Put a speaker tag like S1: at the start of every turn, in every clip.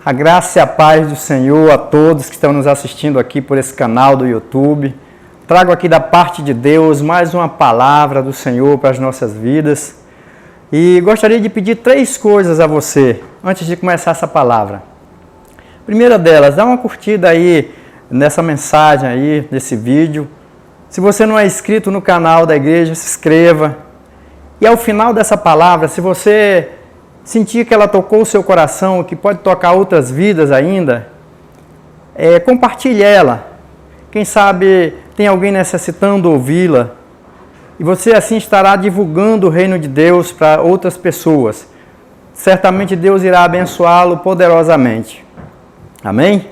S1: A graça e a paz do Senhor a todos que estão nos assistindo aqui por esse canal do YouTube. Trago aqui da parte de Deus mais uma palavra do Senhor para as nossas vidas. E gostaria de pedir 3 coisas a você, antes de começar essa palavra. Primeira delas, dá uma curtida aí nessa mensagem aí, nesse vídeo. Se você não é inscrito no canal da igreja, se inscreva. E ao final dessa palavra, se você sentir que ela tocou o seu coração, que pode tocar outras vidas ainda, compartilhe ela. Quem sabe tem alguém necessitando ouvi-la. E você assim estará divulgando o reino de Deus para outras pessoas. Certamente Deus irá abençoá-lo poderosamente. Amém?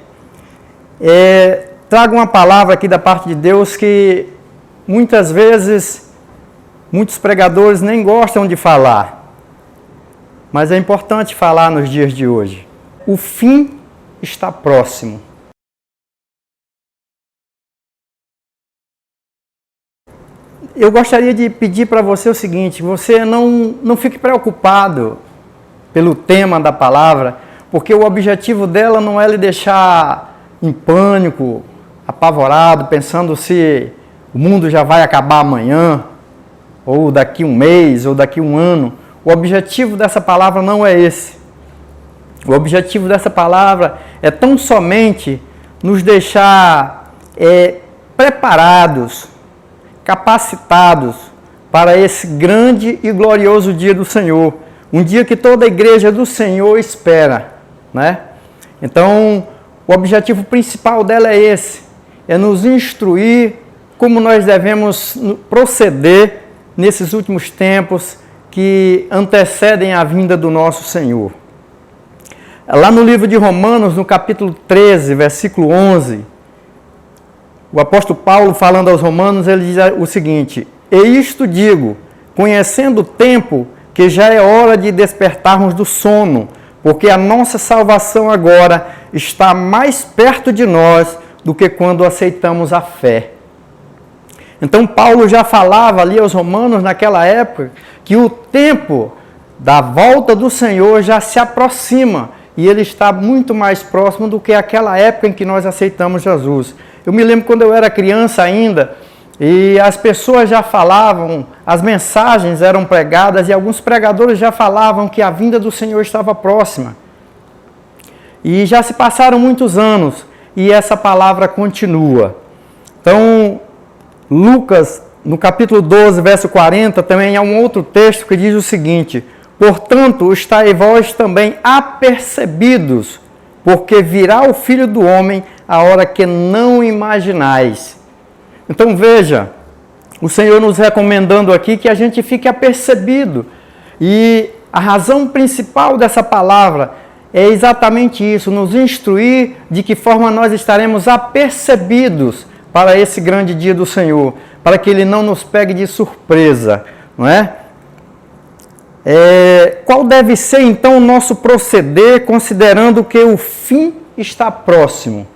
S1: Trago uma palavra aqui da parte de Deus que muitas vezes muitos pregadores nem gostam de falar. Mas é importante falar nos dias de hoje. O fim está próximo. Eu gostaria de pedir para você o seguinte: você não fique preocupado pelo tema da palavra, porque o objetivo dela não é lhe deixar em pânico, apavorado, pensando se o mundo já vai acabar amanhã, ou daqui um mês, ou daqui um ano. O objetivo dessa palavra não é esse. O objetivo dessa palavra é tão somente nos deixar preparados, capacitados para esse grande e glorioso dia do Senhor. Um dia que toda a igreja do Senhor espera, né? Então, o objetivo principal dela é esse. É nos instruir como nós devemos proceder nesses últimos tempos que antecedem a vinda do nosso Senhor. Lá no livro de Romanos, no capítulo 13, versículo 11, o apóstolo Paulo, falando aos romanos, ele diz o seguinte: "E isto digo, conhecendo o tempo, que já é hora de despertarmos do sono, porque a nossa salvação agora está mais perto de nós do que quando aceitamos a fé." Então Paulo já falava ali aos romanos naquela época que o tempo da volta do Senhor já se aproxima e ele está muito mais próximo do que aquela época em que nós aceitamos Jesus. Eu me lembro quando eu era criança ainda e as pessoas já falavam, as mensagens eram pregadas e alguns pregadores já falavam que a vinda do Senhor estava próxima. E já se passaram muitos anos e essa palavra continua. Então, Lucas, no capítulo 12, verso 40, também há um outro texto que diz o seguinte: "Portanto, estai vós também apercebidos, porque virá o Filho do Homem a hora que não imaginais." Então veja, o Senhor nos recomendando aqui que a gente fique apercebido. E a razão principal dessa palavra é exatamente isso, nos instruir de que forma nós estaremos apercebidos para esse grande dia do Senhor, para que Ele não nos pegue de surpresa, não é? Qual deve ser então o nosso proceder, considerando que o fim está próximo?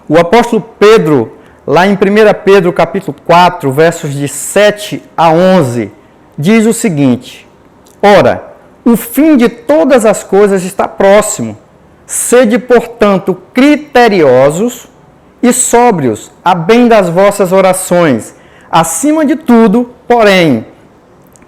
S1: O apóstolo Pedro, lá em 1 Pedro capítulo 4, versos de 7 a 11, diz o seguinte: "Ora, o fim de todas as coisas está próximo. Sede, portanto, criteriosos e sóbrios, a bem das vossas orações. Acima de tudo, porém,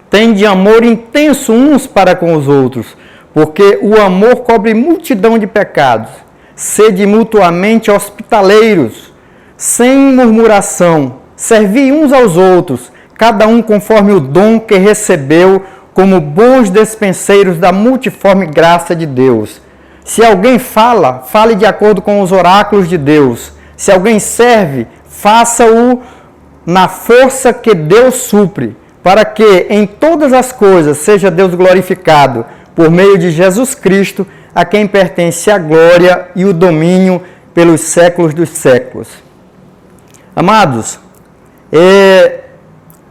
S1: tende amor intenso uns para com os outros, porque o amor cobre multidão de pecados. Sede mutuamente hospitaleiros, sem murmuração, servi uns aos outros, cada um conforme o dom que recebeu, como bons despenseiros da multiforme graça de Deus. Se alguém fala, fale de acordo com os oráculos de Deus. Se alguém serve, faça-o na força que Deus supre, para que em todas as coisas seja Deus glorificado, por meio de Jesus Cristo, a quem pertence a glória e o domínio pelos séculos dos séculos." Amados,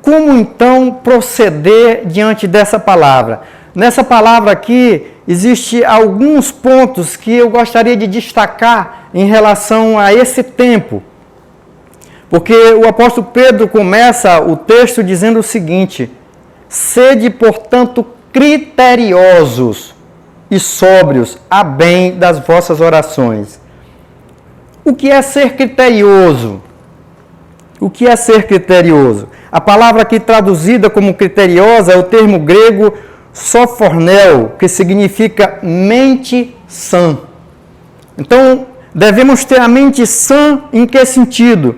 S1: como então proceder diante dessa palavra? Nessa palavra aqui, existem alguns pontos que eu gostaria de destacar em relação a esse tempo. Porque o apóstolo Pedro começa o texto dizendo o seguinte: "Sede, portanto, criteriosos." e sóbrios, a bem das vossas orações. O que é ser criterioso? O que é ser criterioso? A palavra aqui traduzida como criteriosa é o termo grego sophornel, que significa mente sã. Então, devemos ter a mente sã em que sentido?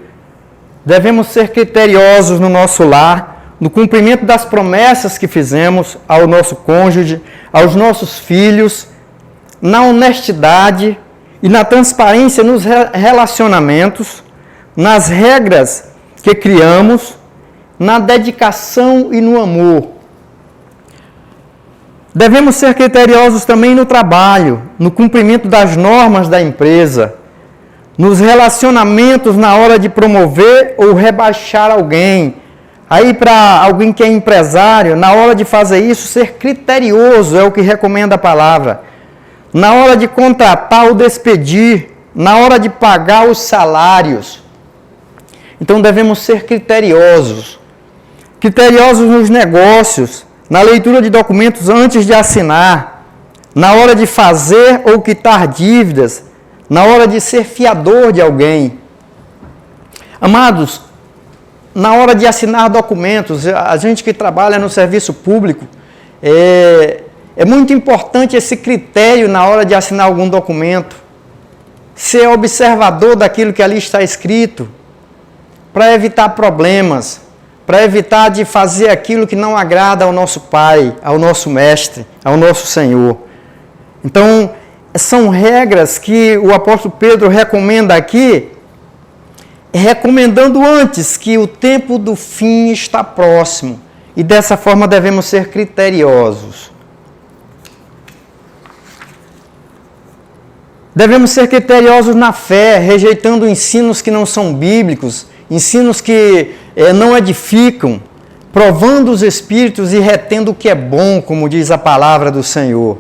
S1: Devemos ser criteriosos no nosso lar, no cumprimento das promessas que fizemos ao nosso cônjuge, aos nossos filhos, na honestidade e na transparência nos relacionamentos, nas regras que criamos, na dedicação e no amor. Devemos ser criteriosos também no trabalho, no cumprimento das normas da empresa, nos relacionamentos na hora de promover ou rebaixar alguém. Aí, para alguém que é empresário, na hora de fazer isso, ser criterioso é o que recomenda a palavra. Na hora de contratar ou despedir, na hora de pagar os salários. Então, devemos ser criteriosos. Criteriosos nos negócios, na leitura de documentos antes de assinar, na hora de fazer ou quitar dívidas, na hora de ser fiador de alguém. Amados, na hora de assinar documentos, a gente que trabalha no serviço público, é muito importante esse critério na hora de assinar algum documento. Ser observador daquilo que ali está escrito, para evitar problemas, para evitar de fazer aquilo que não agrada ao nosso Pai, ao nosso Mestre, ao nosso Senhor. Então, são regras que o apóstolo Pedro recomenda aqui, recomendando antes que o tempo do fim está próximo. E dessa forma devemos ser criteriosos. Devemos ser criteriosos na fé, rejeitando ensinos que não são bíblicos, ensinos que não edificam, provando os espíritos e retendo o que é bom, como diz a palavra do Senhor.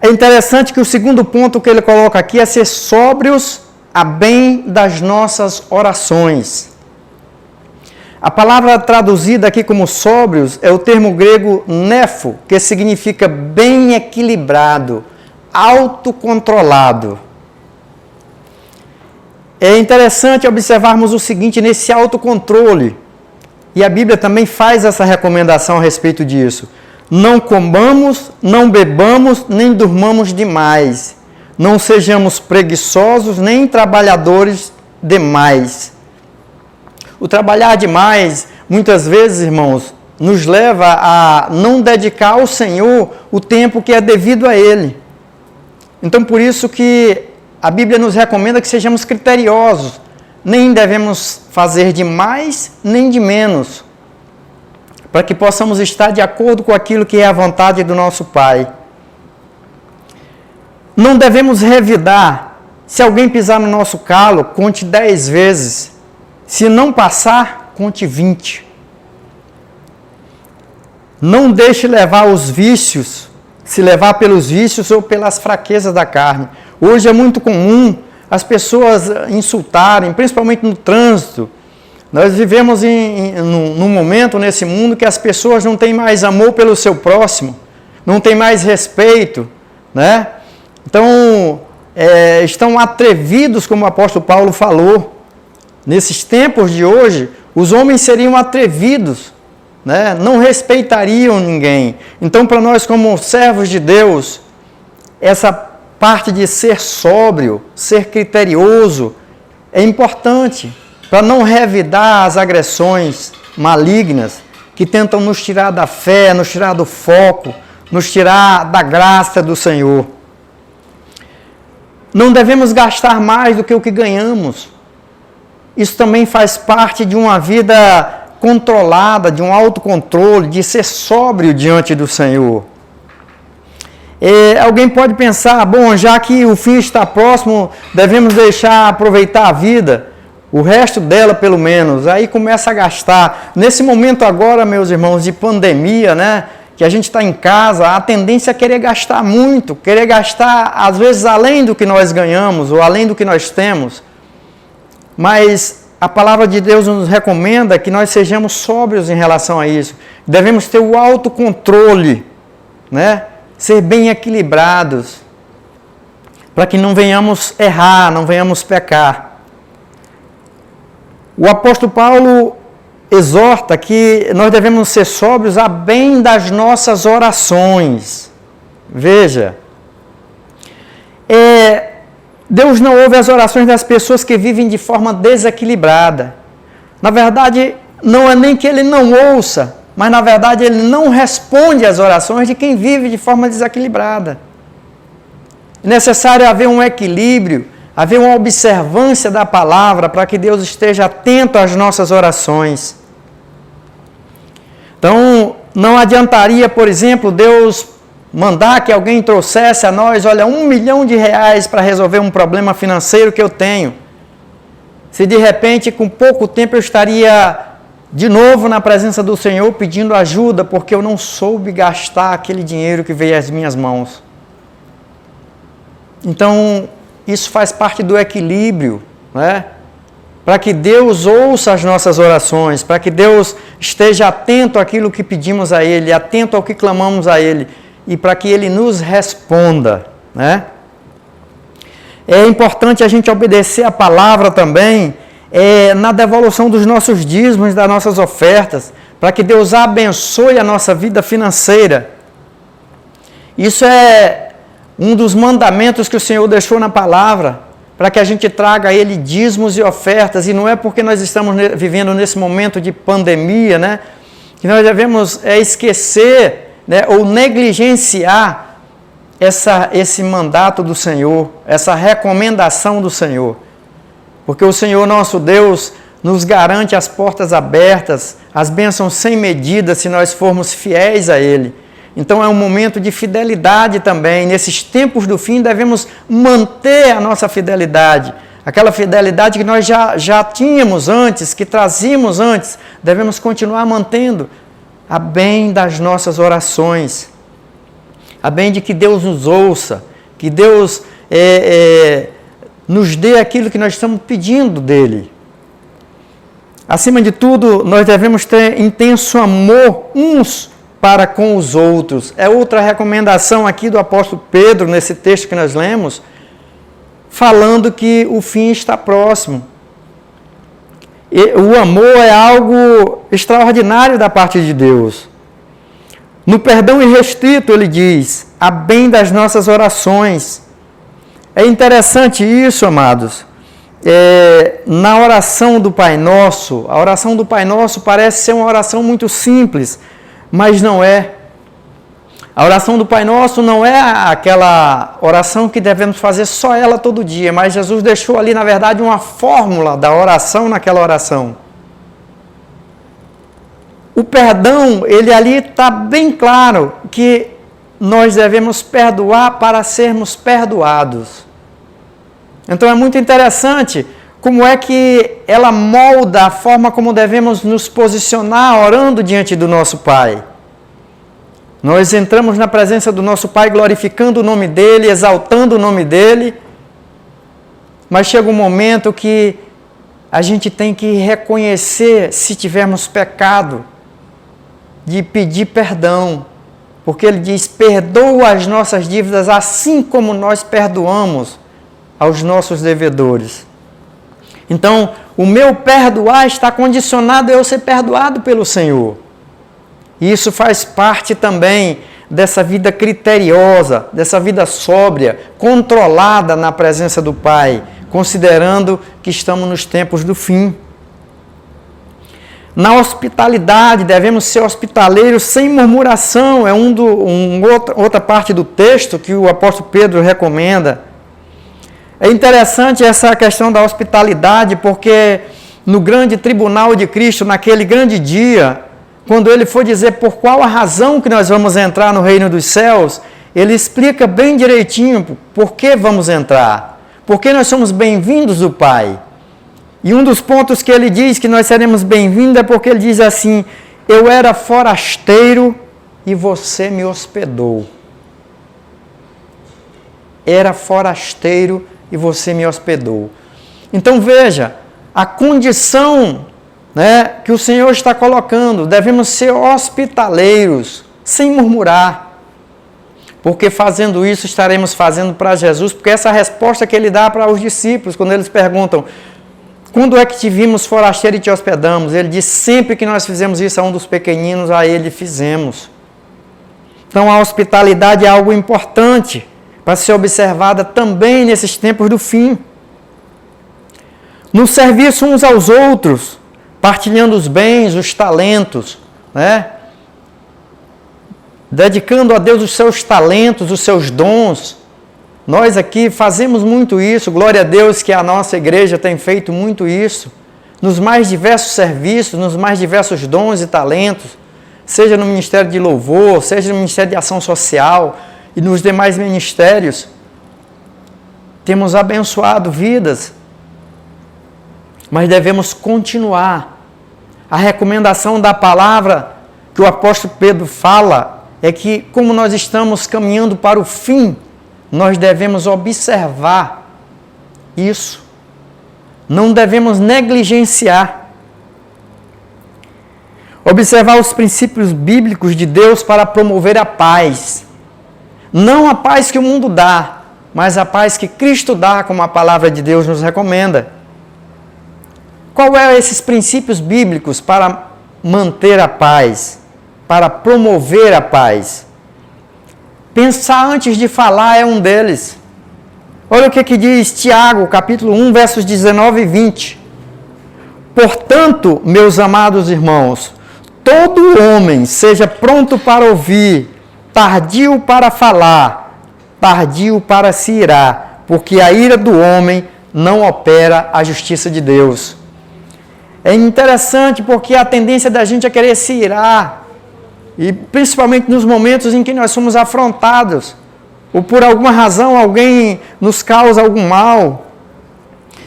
S1: É interessante que o segundo ponto que ele coloca aqui é ser sóbrios a bem das nossas orações. A palavra traduzida aqui como sóbrios é o termo grego nefo, que significa bem equilibrado, autocontrolado. É interessante observarmos o seguinte nesse autocontrole, e a Bíblia também faz essa recomendação a respeito disso. Não comamos, não bebamos, nem durmamos demais. Não sejamos preguiçosos, nem trabalhadores demais. O trabalhar demais, muitas vezes, irmãos, nos leva a não dedicar ao Senhor o tempo que é devido a Ele. Então, por isso que a Bíblia nos recomenda que sejamos criteriosos. Nem devemos fazer de mais, nem de menos, para que possamos estar de acordo com aquilo que é a vontade do nosso Pai. Não devemos revidar. Se alguém pisar no nosso calo, conte 10 vezes. Se não passar, conte 20. Não deixe levar os vícios, se levar pelos vícios ou pelas fraquezas da carne. Hoje é muito comum as insultarem, principalmente no trânsito. Nós vivemos num momento nesse mundo que as pessoas não têm mais amor pelo seu próximo, não têm mais respeito, né? Então, estão atrevidos, como o apóstolo Paulo falou. Nesses tempos de hoje, os homens seriam atrevidos, né? Não respeitariam ninguém. Então, para nós como servos de Deus, essa parte de ser sóbrio, ser criterioso, é importante para não revidar as agressões malignas que tentam nos tirar da fé, nos tirar do foco, nos tirar da graça do Senhor. Não devemos gastar mais do que o que ganhamos. Isso também faz parte de uma vida controlada, de um autocontrole, de ser sóbrio diante do Senhor. Alguém pode pensar, bom, já que o fim está próximo, devemos deixar aproveitar a vida, o resto dela pelo menos, aí começa a gastar. Nesse momento agora, meus irmãos, de pandemia, né, que a gente está em casa, a tendência é querer gastar muito, querer gastar às vezes além do que nós ganhamos ou além do que nós temos. Mas a palavra de Deus nos recomenda que nós sejamos sóbrios em relação a isso. Devemos ter o autocontrole, né? ser bem equilibrados, para que não venhamos errar, não venhamos pecar. O apóstolo Paulo exorta que nós devemos ser sóbrios a bem das nossas orações. Veja, Deus não ouve as orações das pessoas que vivem de forma desequilibrada. Na verdade, não é nem que Ele não ouça, mas na verdade Ele não responde às orações de quem vive de forma desequilibrada. É necessário haver um equilíbrio, haver uma observância da palavra para que Deus esteja atento às nossas orações. Então, não adiantaria, por exemplo, Deus mandar que alguém trouxesse a nós, olha, R$1 milhão para resolver um problema financeiro que eu tenho. Se de repente, com pouco tempo, eu estaria de novo na presença do Senhor pedindo ajuda, porque eu não soube gastar aquele dinheiro que veio às minhas mãos. Então, isso faz parte do equilíbrio, né? Para que Deus ouça as nossas orações, para que Deus esteja atento àquilo que pedimos a Ele, atento ao que clamamos a Ele, e para que Ele nos responda, né? É importante a gente obedecer a palavra também, na devolução dos nossos dízimos, das nossas ofertas, para que Deus abençoe a nossa vida financeira. Isso é um dos mandamentos que o Senhor deixou na palavra, para que a gente traga a Ele dízimos e ofertas, e não é porque nós estamos vivendo nesse momento de pandemia, né, que nós devemos esquecer, né, ou negligenciar esse mandato do Senhor, essa recomendação do Senhor. Porque o Senhor nosso Deus nos garante as portas abertas, as bênçãos sem medida, se nós formos fiéis a Ele. Então é um momento de fidelidade também. Nesses tempos do fim devemos manter a nossa fidelidade. Aquela fidelidade que nós já tínhamos antes, que trazíamos antes, devemos continuar mantendo, a bem das nossas orações, a bem de que Deus nos ouça, que Deus nos dê aquilo que nós estamos pedindo dEle. Acima de tudo, nós devemos ter intenso amor uns para com os outros. É outra recomendação aqui do apóstolo Pedro, nesse texto que nós lemos, falando que o fim está próximo. E o amor é algo extraordinário da parte de Deus. No perdão irrestrito, ele diz, a bem das nossas orações. É interessante isso, amados. Na oração do Pai Nosso, a oração do Pai Nosso parece ser uma oração muito simples, mas não é. A oração do Pai Nosso não é aquela oração que devemos fazer só ela todo dia, mas Jesus deixou ali, na verdade, uma fórmula da oração naquela oração. O perdão, ele ali está bem claro que nós devemos perdoar para sermos perdoados. Então é muito interessante como é que ela molda a forma como devemos nos posicionar orando diante do nosso Pai. Nós entramos na presença do nosso Pai glorificando o nome dEle, exaltando o nome dEle, mas chega um momento que a gente tem que reconhecer se tivermos pecado, de pedir perdão, porque Ele diz, perdoa as nossas dívidas assim como nós perdoamos aos nossos devedores. Então, o meu perdoar está condicionado a eu ser perdoado pelo Senhor. E isso faz parte também dessa vida criteriosa, dessa vida sóbria, controlada na presença do Pai, considerando que estamos nos tempos do fim. Na hospitalidade, devemos ser hospitaleiros sem murmuração, é outra parte do texto que o apóstolo Pedro recomenda. É interessante essa questão da hospitalidade, porque no grande tribunal de Cristo, naquele grande dia, quando ele for dizer por qual a razão que nós vamos entrar no reino dos céus, ele explica bem direitinho por que vamos entrar, porque nós somos bem-vindos do Pai. E um dos pontos que ele diz que nós seremos bem-vindos é porque ele diz assim, eu era forasteiro e você me hospedou. Era forasteiro e você me hospedou. Então veja, a condição, né, que o Senhor está colocando, devemos ser hospitaleiros, sem murmurar. porque fazendo isso estaremos fazendo para Jesus, porque essa é a resposta que ele dá para os discípulos, quando eles perguntam, quando é que te vimos forasteiro e te hospedamos? Ele diz, sempre que nós fizemos isso a um dos pequeninos, a ele fizemos. Então a hospitalidade é algo importante para ser observada também nesses tempos do fim. No serviço uns aos outros, partilhando os bens, os talentos, né? Dedicando a Deus os seus talentos, os seus dons. Nós aqui fazemos muito isso, glória a Deus que a nossa igreja tem feito muito isso, nos mais diversos serviços, nos mais diversos dons e talentos, seja no Ministério de Louvor, seja no Ministério de Ação Social e nos demais ministérios. Temos abençoado vidas, mas devemos continuar. A recomendação da palavra que o apóstolo Pedro fala é que, como nós estamos caminhando para o fim, nós devemos observar isso. Não devemos negligenciar. Observar os princípios bíblicos de Deus para promover a paz. Não a paz que o mundo dá, mas a paz que Cristo dá, como a palavra de Deus nos recomenda. Qual é esses princípios bíblicos para manter a paz? Para promover a paz? Pensar antes de falar é um deles. Olha o que diz Tiago, capítulo 1, versos 19 e 20. Portanto, meus amados irmãos, todo homem seja pronto para ouvir, tardio para falar, tardio para se irar, porque a ira do homem não opera a justiça de Deus. É interessante porque a tendência da gente é querer se irar, e principalmente nos momentos em que nós somos afrontados, ou por alguma razão alguém nos causa algum mal.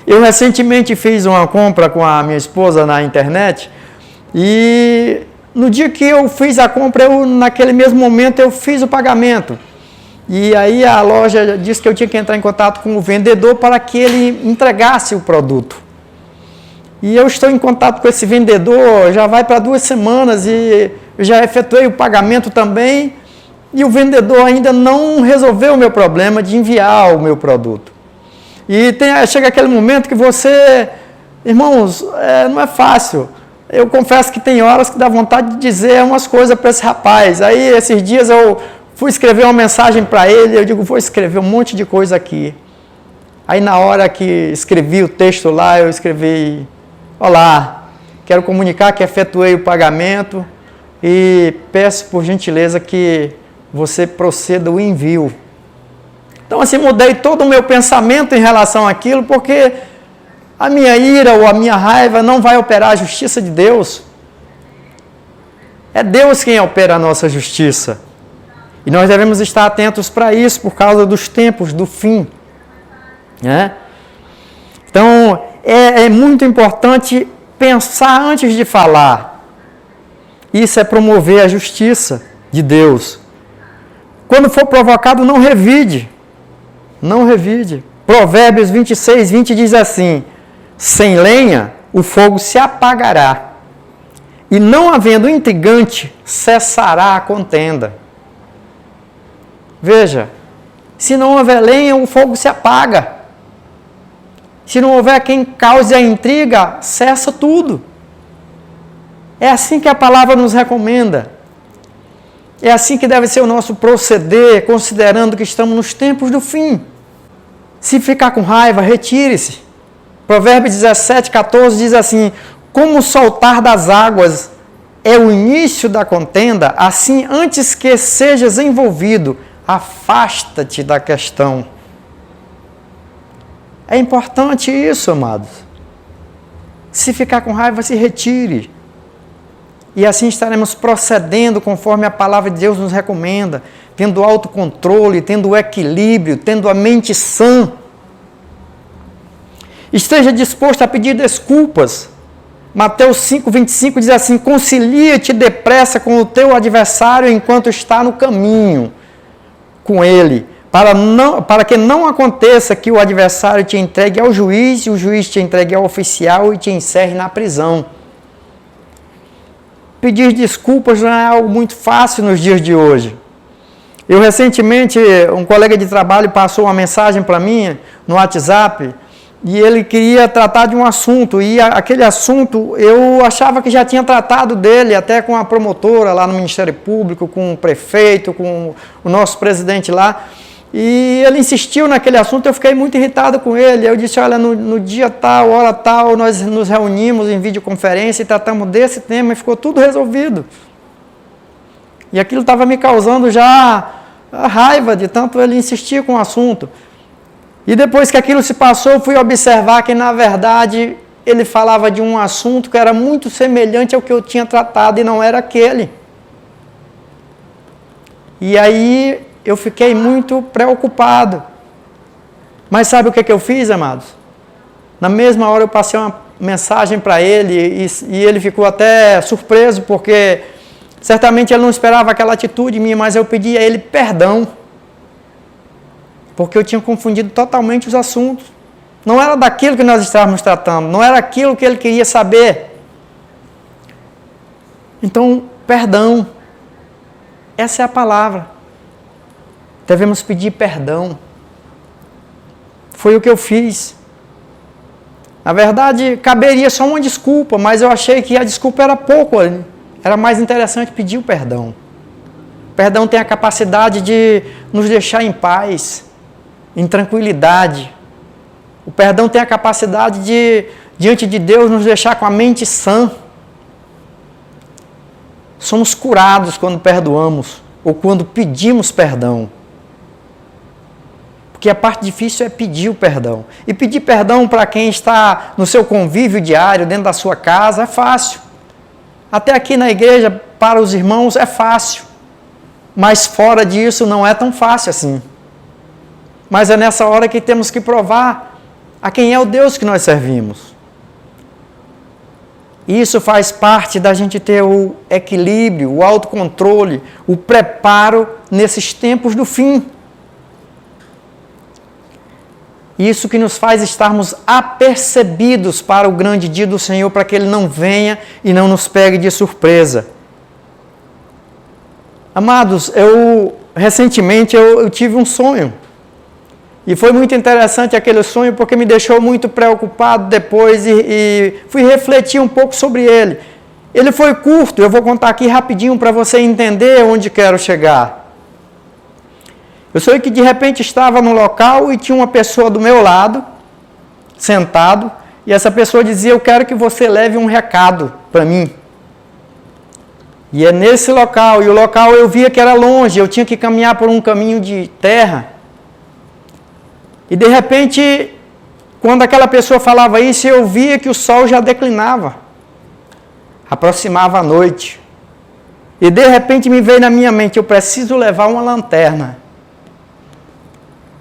S1: Eu recentemente fiz uma compra com a minha esposa na internet, e no dia que eu fiz a compra, naquele mesmo momento eu fiz o pagamento. E aí a loja disse que eu tinha que entrar em contato com o vendedor para que ele entregasse o produto. E eu estou em contato com esse vendedor, já vai para 2 semanas e eu já efetuei o pagamento também, e o vendedor ainda não resolveu o meu problema de enviar o meu produto. E chega aquele momento que você, irmãos, não é fácil. Eu confesso que tem horas que dá vontade de dizer umas coisas para esse rapaz. Aí esses dias eu fui escrever uma mensagem para ele, eu digo, vou escrever um monte de coisa aqui. Aí na hora que escrevi o texto lá, eu escrevi, olá, quero comunicar que efetuei o pagamento e peço por gentileza que você proceda o envio. Então assim, mudei todo o meu pensamento em relação àquilo, porque a minha ira ou a minha raiva não vai operar a justiça de Deus. É Deus quem opera a nossa justiça. E nós devemos estar atentos para isso, por causa dos tempos do fim. Né? Então, é muito importante pensar antes de falar. Isso é promover a justiça de Deus. Quando for provocado, não revide. Não revide. Provérbios 26, 20 diz assim, sem lenha, o fogo se apagará, e não havendo intrigante, cessará a contenda. Veja, se não houver lenha, o fogo se apaga. Se não houver quem cause a intriga, cessa tudo. É assim que a palavra nos recomenda. É assim que deve ser o nosso proceder, considerando que estamos nos tempos do fim. Se ficar com raiva, retire-se. Provérbios 17, 14 diz assim, como o soltar das águas é o início da contenda, assim antes que sejas envolvido, afasta-te da questão. É importante isso, amados. Se ficar com raiva, se retire. E assim estaremos procedendo conforme a palavra de Deus nos recomenda, tendo autocontrole, tendo equilíbrio, tendo a mente sã. Esteja disposto a pedir desculpas. Mateus 5, 25 diz assim, concilia-te depressa com o teu adversário enquanto está no caminho com ele, para que não aconteça que o adversário te entregue ao juiz, e o juiz te entregue ao oficial e te encerre na prisão. Pedir desculpas não é algo muito fácil nos dias de hoje. Eu recentemente, um colega de trabalho passou uma mensagem para mim no WhatsApp e ele queria tratar de um assunto, e aquele assunto eu achava que já tinha tratado dele, até com a promotora lá no Ministério Público, com o prefeito, com o nosso presidente lá, e ele insistiu naquele assunto. Eu fiquei muito irritado com ele. Eu disse: olha, no dia tal, hora tal, nós nos reunimos em videoconferência e tratamos desse tema e ficou tudo resolvido. E aquilo estava me causando já a raiva de tanto ele insistir com o assunto. E depois que aquilo se passou, eu fui observar que, na verdade, ele falava de um assunto que era muito semelhante ao que eu tinha tratado e não era aquele. E aí eu fiquei muito preocupado. Mas sabe o que eu fiz, amados? Na mesma hora eu passei uma mensagem para ele e ele ficou até surpreso, porque certamente ele não esperava aquela atitude minha, mas eu pedi a ele perdão, porque eu tinha confundido totalmente os assuntos. Não era daquilo que nós estávamos tratando, não era aquilo que ele queria saber. Então, perdão. Essa é a palavra. Devemos pedir perdão. Foi o que eu fiz. Na verdade, caberia só uma desculpa, mas eu achei que a desculpa era pouco. Era mais interessante pedir o perdão. O perdão tem a capacidade de nos deixar em paz, em tranquilidade. O perdão tem a capacidade de, diante de Deus, nos deixar com a mente sã. Somos curados quando perdoamos ou quando pedimos perdão. Porque a parte difícil é pedir o perdão. E pedir perdão para quem está no seu convívio diário, dentro da sua casa, é fácil. Até aqui na igreja, para os irmãos, é fácil. Mas fora disso, não é tão fácil assim. Mas é nessa hora que temos que provar a quem é o Deus que nós servimos. Isso faz parte da gente ter o equilíbrio, o autocontrole, o preparo nesses tempos do fim. Isso que nos faz estarmos apercebidos para o grande dia do Senhor, para que Ele não venha e não nos pegue de surpresa. Amados, recentemente eu tive um sonho. E foi muito interessante aquele sonho, porque me deixou muito preocupado depois e fui refletir um pouco sobre ele. Ele foi curto, eu vou contar aqui rapidinho para você entender onde quero chegar. Eu sei que de repente estava no local e tinha uma pessoa do meu lado, sentado, e essa pessoa dizia: eu quero que você leve um recado para mim. E é nesse local, e o local eu via que era longe, eu tinha que caminhar por um caminho de terra. E de repente, quando aquela pessoa falava isso, eu via que o sol já declinava, aproximava a noite. E de repente me veio na minha mente: eu preciso levar uma lanterna.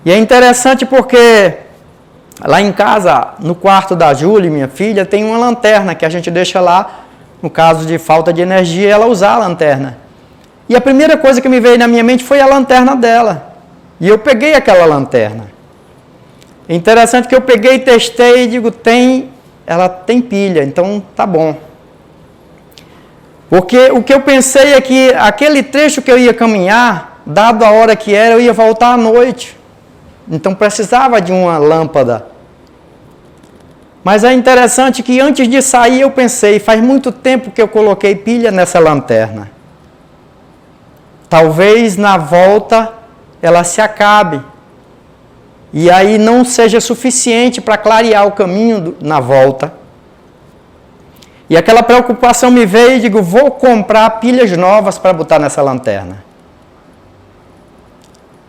S1: E é interessante porque lá em casa, no quarto da Júlia, minha filha, tem uma lanterna que a gente deixa lá, no caso de falta de energia, ela usar a lanterna. E a primeira coisa que me veio na minha mente foi a lanterna dela. E eu peguei aquela lanterna. É interessante que eu peguei, testei e digo: ela tem pilha, então tá bom. Porque o que eu pensei é que aquele trecho que eu ia caminhar, dado a hora que era, eu ia voltar à noite. Então precisava de uma lâmpada. Mas é interessante que antes de sair eu pensei: faz muito tempo que eu coloquei pilha nessa lanterna. Talvez na volta ela se acabe. E aí não seja suficiente para clarear o caminho na volta. E aquela preocupação me veio e digo: vou comprar pilhas novas para botar nessa lanterna.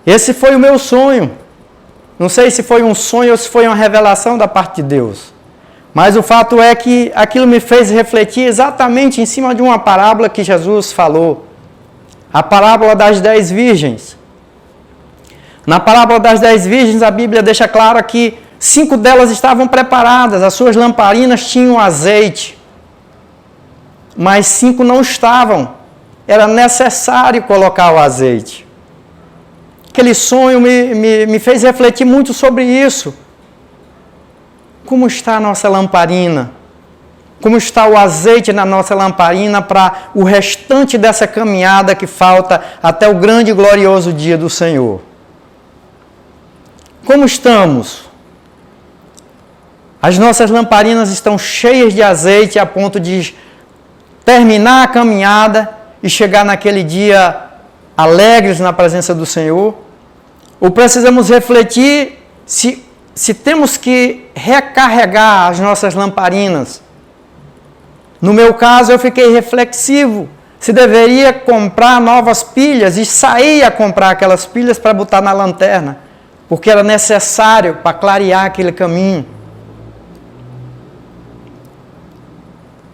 S1: Esse foi o meu sonho. Não sei se foi um sonho ou se foi uma revelação da parte de Deus. Mas o fato é que aquilo me fez refletir exatamente em cima de uma parábola que Jesus falou. A parábola das 10 virgens. Na parábola das 10 virgens, a Bíblia deixa claro que 5 delas estavam preparadas, as suas lamparinas tinham azeite. Mas 5 não estavam. Era necessário colocar o azeite. Aquele sonho me fez refletir muito sobre isso. Como está a nossa lamparina? como está o azeite na nossa lamparina para o restante dessa caminhada que falta até o grande e glorioso dia do Senhor. Como estamos? As nossas lamparinas estão cheias de azeite a ponto de terminar a caminhada e chegar naquele dia alegres na presença do Senhor? Ou precisamos refletir se temos que recarregar as nossas lamparinas? No meu caso, eu fiquei reflexivo se deveria comprar novas pilhas e sair a comprar aquelas pilhas para botar na lanterna, porque era necessário para clarear aquele caminho.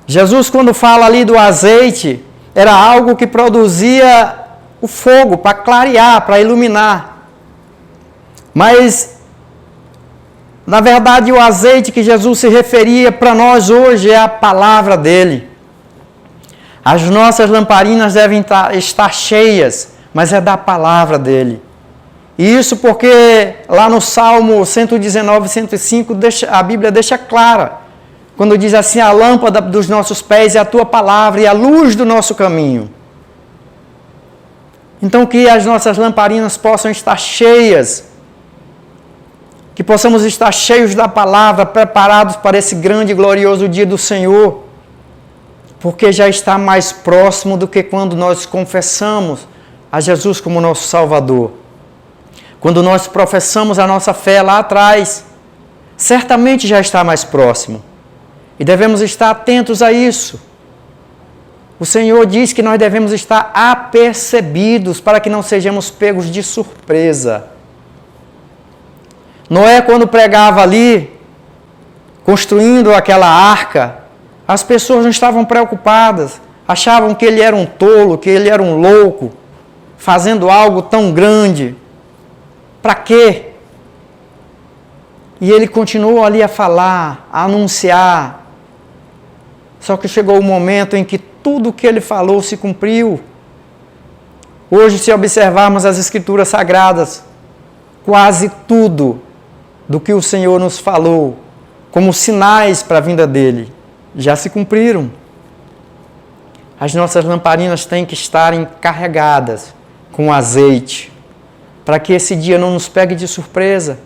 S1: Jesus, quando fala ali do azeite, era algo que produzia o fogo para clarear, para iluminar. Mas, na verdade, o azeite que Jesus se referia para nós hoje é a palavra dele. As nossas lamparinas devem estar cheias, mas é da palavra dele. E isso porque lá no Salmo 119, 105, a Bíblia deixa clara, quando diz assim: a lâmpada dos nossos pés é a tua palavra e a luz do nosso caminho. Então que as nossas lamparinas possam estar cheias, que possamos estar cheios da palavra, preparados para esse grande e glorioso dia do Senhor, porque já está mais próximo do que quando nós confessamos a Jesus como nosso Salvador. Quando nós professamos a nossa fé lá atrás, certamente já está mais próximo. E devemos estar atentos a isso. O Senhor diz que nós devemos estar apercebidos para que não sejamos pegos de surpresa. Noé, quando pregava ali, construindo aquela arca, as pessoas não estavam preocupadas, achavam que ele era um tolo, que ele era um louco, fazendo algo tão grande. Para quê? E ele continuou ali a falar, a anunciar. Só que chegou o momento em que tudo o que ele falou se cumpriu. Hoje, se observarmos as Escrituras Sagradas, quase tudo do que o Senhor nos falou, como sinais para a vinda dele, já se cumpriram. As nossas lamparinas têm que estarem carregadas com azeite, para que esse dia não nos pegue de surpresa.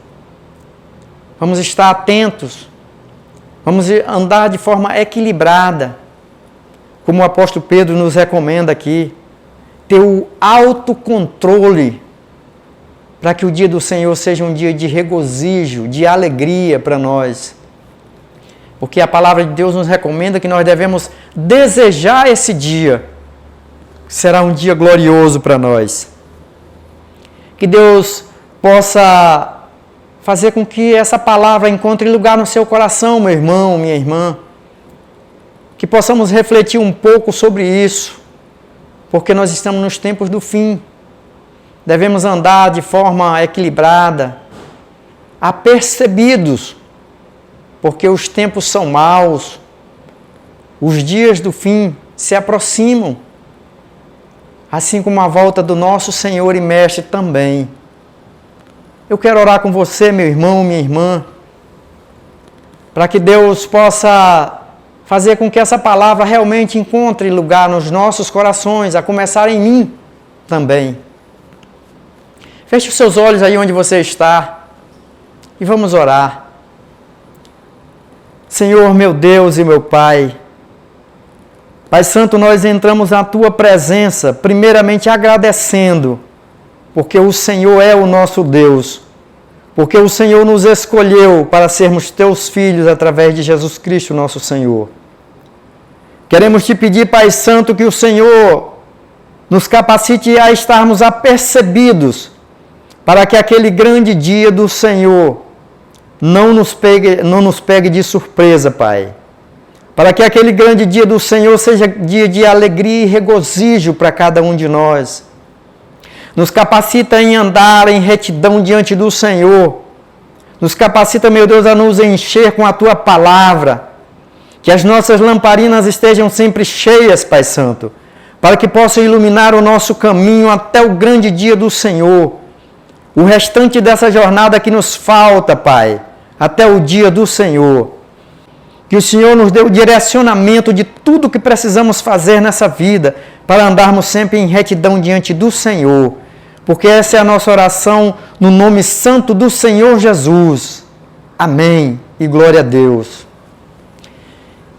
S1: Vamos estar atentos, vamos andar de forma equilibrada, como o apóstolo Pedro nos recomenda aqui, ter o autocontrole, para que o dia do Senhor seja um dia de regozijo, de alegria para nós. Porque a palavra de Deus nos recomenda que nós devemos desejar esse dia, que será um dia glorioso para nós. Que Deus possa fazer com que essa palavra encontre lugar no seu coração, meu irmão, minha irmã. Que possamos refletir um pouco sobre isso, porque nós estamos nos tempos do fim. Devemos andar de forma equilibrada, apercebidos, porque os tempos são maus, os dias do fim se aproximam, assim como a volta do nosso Senhor e Mestre também. Eu quero orar com você, meu irmão, minha irmã, para que Deus possa fazer com que essa palavra realmente encontre lugar nos nossos corações, a começar em mim também. Feche os seus olhos aí onde você está e vamos orar. Senhor, meu Deus e meu Pai, Pai Santo, nós entramos na Tua presença, primeiramente agradecendo, porque o Senhor é o nosso Deus, porque o Senhor nos escolheu para sermos Teus filhos através de Jesus Cristo, nosso Senhor. Queremos Te pedir, Pai Santo, que o Senhor nos capacite a estarmos apercebidos, para que aquele grande dia do Senhor não nos pegue de surpresa, Pai. Para que aquele grande dia do Senhor seja dia de alegria e regozijo para cada um de nós. Nos capacita em andar em retidão diante do Senhor. Nos capacita, meu Deus, a nos encher com a Tua palavra. Que as nossas lamparinas estejam sempre cheias, Pai Santo, para que possam iluminar o nosso caminho até o grande dia do Senhor. O restante dessa jornada que nos falta, Pai, até o dia do Senhor. Que o Senhor nos dê o direcionamento de tudo que precisamos fazer nessa vida para andarmos sempre em retidão diante do Senhor. Porque essa é a nossa oração no nome santo do Senhor Jesus. Amém e glória a Deus.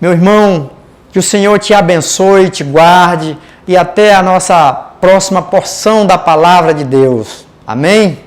S1: Meu irmão, que o Senhor te abençoe, te guarde e até a nossa próxima porção da palavra de Deus. Amém?